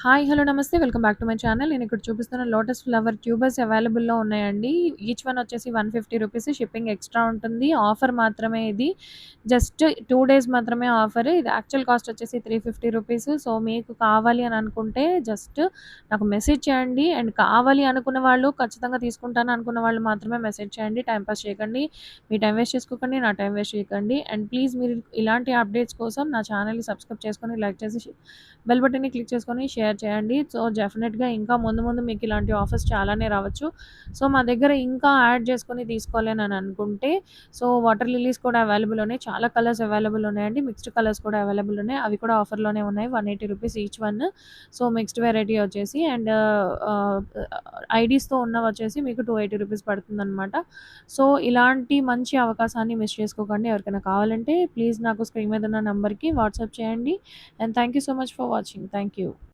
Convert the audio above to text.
Hi. Hello. నమస్తే. Welcome back to my channel. నేనిక్కడ చూపిస్తున్న లోటస్ ఫ్లవర్ ట్యూబర్స్ అవైలబుల్‌లో ఉన్నాయండి. ఈచ్ వన్ వచ్చేసి ₹150 షిప్పింగ్ ఎక్స్‌ట్రా ఉంటుంది. ఆఫర్ మాత్రమే ఇది. జస్ట్ 2 డేస్ మాత్రమే ఆఫర్. ఇది యాక్చువల్ కాస్ట్ వచ్చేసి ₹350. సో, మీకు కావాలి అని అనుకుంటే జస్ట్ నాకు మెసేజ్ చేయండి. అండ్ కావాలి అనుకున్న వాళ్ళు ఖచ్చితంగా తీసుకుంటాను అనుకున్న వాళ్ళు మాత్రమే మెసేజ్ చేయండి. టైమ్ పాస్ చేయకండి. మీ టైమ్ వేస్ట్ చేసుకోకండి. నా టైమ్ వేస్ట్ చేయకండి. అండ్ ప్లీజ్ మీరు ఇలాంటి అప్డేట్స్ కోసం నా ఛానల్‌ని సబ్స్క్రైబ్ చేసుకొని, లైక్ చేసి బెల్ బటన్‌ని క్లిక్ చేసుకొని షేర్ చేయండి. సో, డెఫినెట్‌గా ఇంకా ముందు ముందు మీకు ఇలాంటి ఆఫర్స్ చాలానే రావచ్చు. సో, మా దగ్గర ఇంకా యాడ్ చేసుకొని తీసుకోవాలి అని అనుకుంటే వాటర్ లిల్లీస్ కూడా అవైలబుల్ ఉన్నాయి. చాలా కలర్స్ అవైలబుల్ ఉన్నాయండి. మిక్స్డ్ కలర్స్ కూడా అవైలబుల్ ఉన్నాయి. అవి కూడా ఆఫర్‌లోనే ఉన్నాయి. ₹180 each one. So, mixed variety వచ్చేసి అండ్ ఆహ్, ఐడీస్‌తో ఉన్నవొచ్చేసి మీకు ₹280 పడుతుందనమాట. సో, ఇలాంటి మంచి అవకాశాన్ని మిస్ చేసుకోకండి. ఎవరికైనా కావాలంటే ప్లీజ్ నాకు స్క్రీన్ మీద ఉన్న నంబర్‌కి వాట్సాప్ చేయండి. And thank you so much for watching. Thank you.